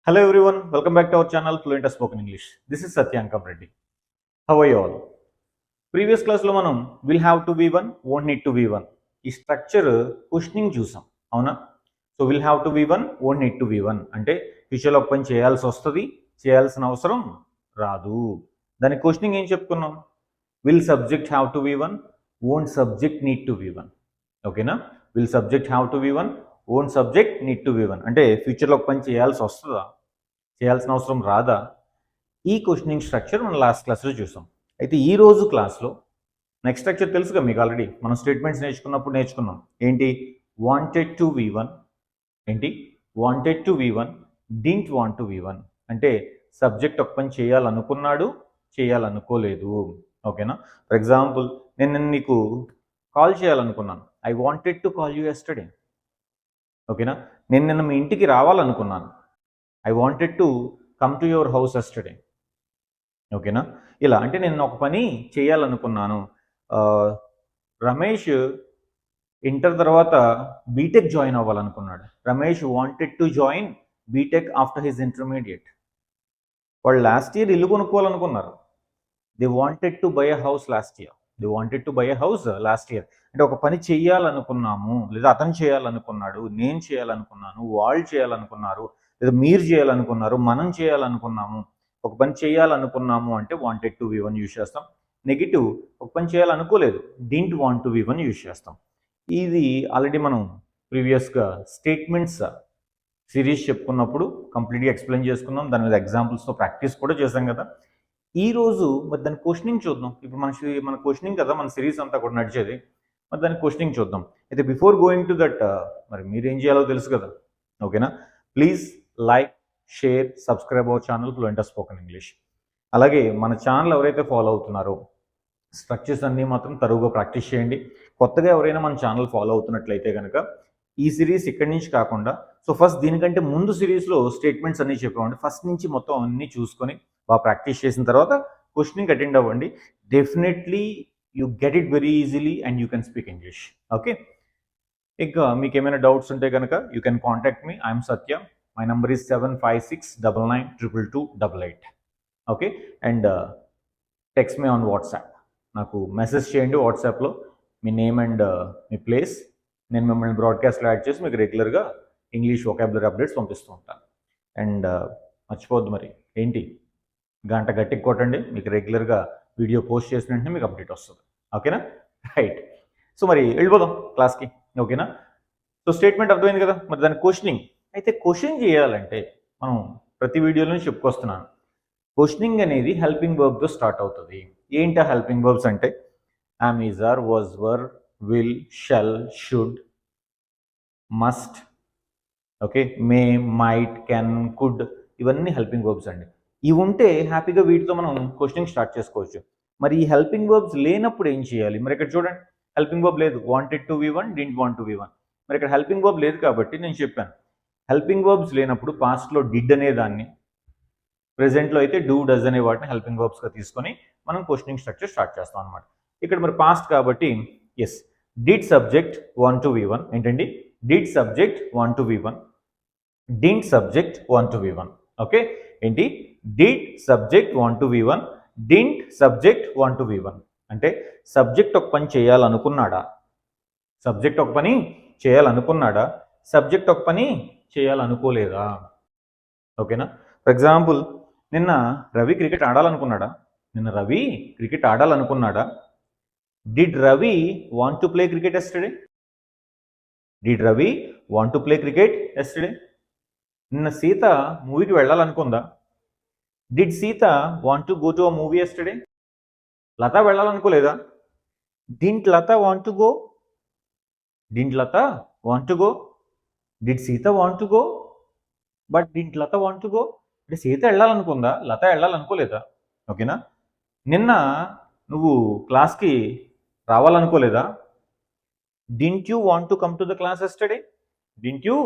Hello everyone, welcome back to our channel Fluent Spoken English. This is Satyankam Reddy. How are you all? Previous క్లాస్లో మనం will have to be one won't need to be one ఈ structure questioning చూసాం అవునా. So will have to be one won't need to be one అంటే ఫ్యూచర్లో ఒక పని చేయాల్సి వస్తుంది, చేయాల్సిన అవసరం రాదు. దాని క్వశ్చనింగ్ ఏం చెప్పుకున్నాం? Will subject have to be one, won't subject need to be one. ఓకేనా? Will subject have to be one, won't subject need to be one అంటే ఫ్యూచర్లో ఒక పని చేయాల్సి వస్తుందా, చేయాల్సిన అవసరం రాదా? ఈ క్వశ్చనింగ్ స్ట్రక్చర్ మనం లాస్ట్ క్లాస్లో చూసాం. అయితే ఈ రోజు క్లాస్లో నెక్స్ట్ స్ట్రక్చర్ తెలుసుగా మీకు, ఆల్రెడీ మనం స్టేట్మెంట్స్ నేర్చుకున్నాం. ఏంటి? వాంటెడ్ టు వి వన్, ఏంటి wanted to V one, didn't want to V one అంటే సబ్జెక్ట్ ఒక పని చేయాలనుకున్నాడు, చేయాలనుకోలేదు. ఓకేనా? ఫర్ ఎగ్జాంపుల్, నేను నీకు కాల్ చేయాలనుకున్నాను. I wanted to call you yesterday. ఓకేనా? నేను నిన్న మీ ఇంటికి రావాలనుకున్నాను. I wanted to come to your house yesterday. ఓకేనా? ఇలా అంటే నేను ఒక పని చేయాలనుకున్నాను. రమేష్ ఇంటర్ తర్వాత బీటెక్ జాయిన్ అవ్వాలనుకున్నాడు. Ramesh wanted to join BTech after his intermediate. వాళ్ళు లాస్ట్ ఇయర్ ఇల్లు కొనుక్కోవాలనుకున్నారు. They wanted to buy a house last year. They wanted to buy a house last year అంటే ఒక పని చేయాలనుకున్నాము, లేదా అతను చేయాలనుకున్నాడు, నేను చేయాలనుకున్నాను, వాళ్ళు చేయాలనుకున్నారు, లేదా మీరు చేయాలనుకున్నారు, మనం చేయాలనుకున్నాము. ఒక పని చేయాలనుకున్నాము అంటే wanted to V one use చేస్తాం. నెగిటివ్, ఒక పని చేయాలనుకోలేదు, didn't want to V one use చేస్తాం. ఇది ఆల్రెడీ మనం ప్రీవియస్గా స్టేట్మెంట్స్ సిరీస్ చెప్పుకున్నప్పుడు కంప్లీట్గా ఎక్స్ప్లెయిన్ చేసుకున్నాం. దాని మీద ఎగ్జాంపుల్స్తో ప్రాక్టీస్ కూడా చేసాం కదా. ఈరోజు మరి దాని క్వశ్చనింగ్ చూద్దాం. ఇప్పుడు మన క్వశ్చనింగ్ కదా మన సిరీస్ అంతా కూడా నడిచేది. మరి దాని క్వశ్చనింగ్ చూద్దాం. అయితే బిఫోర్ గోయింగ్ టు దట్ మరి మీరేం చేయాలో తెలుసు కదా. ఓకేనా? Please like, share, subscribe our channel fluent spoken English. అలాగే మన ఛానల్ ఎవరైతే ఫాలో అవుతున్నారో స్ట్రక్చర్స్ అన్నీ మాత్రం తరువుగా ప్రాక్టీస్ చేయండి. కొత్తగా ఎవరైనా మన ఛానల్ ఫాలో అవుతున్నట్లయితే కనుక ఈ సిరీస్ ఇక్కడి నుంచి కాకుండా, సో ఫస్ట్ దీనికంటే ముందు సిరీస్లో స్టేట్మెంట్స్ అన్నీ చెప్పామండి. ఫస్ట్ నుంచి మొత్తం అన్నీ చూసుకొని బాగా ప్రాక్టీస్ చేసిన తర్వాత క్వశ్చనింగ్ అటెండ్ అవ్వండి. Definitely you get it very easily and you can speak English. Okay? ఇంకా మీకు ఏమైనా డౌట్స్ ఉంటే కనుక you can contact me. I'm Satya. My number is 7569922288. Okay? And text me on WhatsApp. నాకు message చేయండి వాట్సాప్లో మీ name and me place. నేను మిమ్మల్ని బ్రాడ్కాస్ట్లో యాడ్ చేసి మీకు రెగ్యులర్గా ఇంగ్లీష్ వొకాబులరీ అప్డేట్స్ పంపిస్తూ ఉంటాను. అండ్ మర్చిపోవద్దు మరి, ఏంటి, గంట గట్టికి కొట్టండి. మీకు రెగ్యులర్గా వీడియో పోస్ట్ చేసిన వెంటనే మీకు అప్డేట్ వస్తుంది. ఓకేనా? రైట్. సో మరి వెళ్ళిపోదాం క్లాస్కి. ఓకేనా? సో స్టేట్మెంట్ అర్థమైంది కదా. మరి దాని క్వశ్చనింగ్ అయితే, క్వశ్చన్ చేయాలంటే మనం ప్రతి వీడియోలో చెప్పుకొస్తున్నాను, క్వశ్చనింగ్ అనేది హెల్పింగ్ వర్బ్తో స్టార్ట్ అవుతుంది. ఏంటి ఆ హెల్పింగ్ వర్బ్స్ అంటే am, is, are, was, were, will, shall, should, must, okay, May, might, can, could, ఇవన్నీ హెల్పింగ్ వర్బ్స్ అండి. ఇవి ఉంటే హ్యాపీగా వీటితో మనం క్వశ్చనింగ్ స్టార్ట్ చేసుకోవచ్చు. మరి ఈ హెల్పింగ్ వర్బ్స్ లేనప్పుడు ఏం చేయాలి? మరి ఇక్కడ చూడండి, హెల్పింగ్ వర్బ్ లేదు. Wanted to V one, didn't want to V one. మరి ఇక్కడ హెల్పింగ్ వర్బ్ లేదు కాబట్టి నేను చెప్పాను, హెల్పింగ్ వర్బ్స్ లేనప్పుడు పాస్ట్లో డిడ్ అనే దాన్ని, ప్రెజెంట్లో అయితే డూ, డస్ అనే వాటిని హెల్పింగ్ వర్బ్స్గా తీసుకొని మనం క్వశ్చనింగ్ స్ట్రక్చర్ స్టార్ట్ చేస్తాం అనమాట. ఇక్కడ మరి పాస్ట్ కాబట్టి yes, did subject want to V one. ఏంటండి? Did subject want to V one, didn't subject want to V one. Okay? ఏంటి? Did subject want to V one, didn't subject want to V one అంటే subject ఒక పని చేయాలనుకున్నాడా, subject ఒక పని చేయాలనుకున్నాడా, subject ఒక పని చేయాలనుకోలేదా. ఓకేనా? ఫర్ ఎగ్జాంపుల్, నిన్న రవి క్రికెట్ ఆడాలనుకున్నాడా, నిన్న రవి క్రికెట్ ఆడాలనుకున్నాడా. Did Ravi want to play cricket yesterday, did Ravi want to play cricket yesterday. నిన్న సీత మూవీకి వెళ్ళాలనుకుందా. Did Sita want to go to a movie yesterday. Latha వెళ్ళాలనుకోలేదా. Didn't Latha want to go, didn't Latha want to go. Did Sita want to go but didn't Latha want to go. అంటే సీత వెళ్ళాలనుకుందా, లత వెళ్ళాలనుకోలేదా. ఓకేనా? నిన్న నువ్వు క్లాస్కి రావాలనుకోలేదా. Didn't you want to come to the class yesterday, didn't you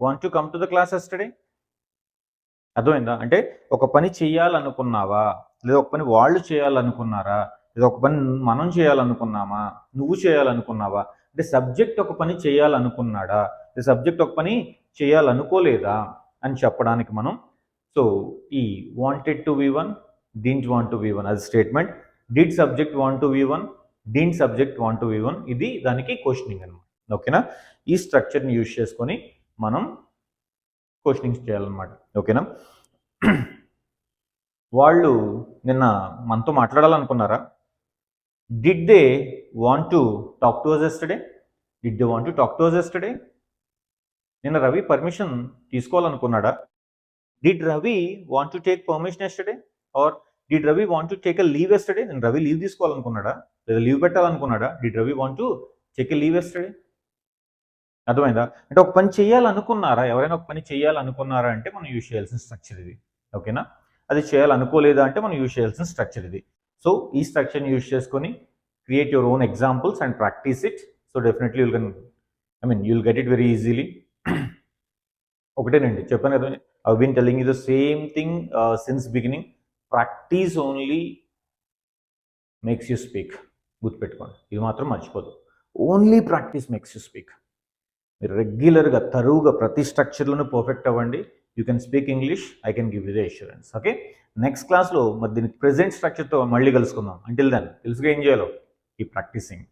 want to come to the class yesterday. అర్థమైందా? అంటే ఒక పని చేయాలనుకున్నావా, లేదా ఒక పని వాళ్ళు చేయాలనుకున్నారా, లేదా ఒక పని మనం చేయాలనుకున్నామా, నువ్వు చేయాలనుకున్నావా. అంటే సబ్జెక్ట్ ఒక పని చేయాలనుకున్నాడా, లేదా సబ్జెక్ట్ ఒక పని చేయాలనుకోలేదా అని చెప్పడానికి మనం సో ఈ wanted to V one, didn't want to v1 as statement, did subject want to v1, didn't subject want to v1, ఇది దానికి క్వశ్చనింగ్ అనమాట. ఓకేనా? ఈ స్ట్రక్చర్ని యూజ్ చేసుకొని మనం క్వశ్చనింగ్స్ చేయాలన్నమాట. ఓకేనా? వాళ్ళు నిన్న మనతో మాట్లాడాలనుకున్నారా? Did they want to talk to us yesterday? Did they want to talk to us yesterday? నిన్న రవి పర్మిషన్ తీసుకోవాలనుకున్నాడా? Did Ravi want to take permission yesterday? Or did Ravi want to take a leave yesterday? నేను Ravi leave తీసుకోవాలనుకున్నాడా, లేదా leave పెట్టాలనుకున్నాడా? Did Ravi want to take a leave yesterday? అర్థమైందా? అంటే ఒక పని చేయాలనుకున్నారా? ఎవరైనా ఒక పని చేయాలనుకున్నారా అంటే మనం యూజ్ చేయాల్సిన స్ట్రక్చర్ ఇది. ఓకేనా? అది చేయాలనుకోలేదా అంటే మనం యూజ్ చేయాల్సిన స్ట్రక్చర్ ఇది. సో ఈ స్ట్రక్చర్ని యూజ్ చేసుకొని create your own examples and practice it. So definitely you'll get it very easily. ఒకటేనండి, చెప్పాను కదా, I been telling you the same thing since beginning. Practice only makes you speak. గుర్తుపెట్టుకోండి, ఇది మాత్రం మర్చిపోదు. Only practice makes you speak. మీరు రెగ్యులర్గా తరువుగా ప్రతి స్ట్రక్చర్లోనూ పర్ఫెక్ట్ అవ్వండి. You can speak English, I can give you the assurance. Okay, next క్లాస్లో మరి దీనికి ప్రెజెంట్ స్ట్రక్చర్తో మళ్ళీ కలుసుకుందాం. అంటిల్ దెన్ తెలుసుగా ఏం చేయాలో, ఈ ప్రాక్టీసింగ్.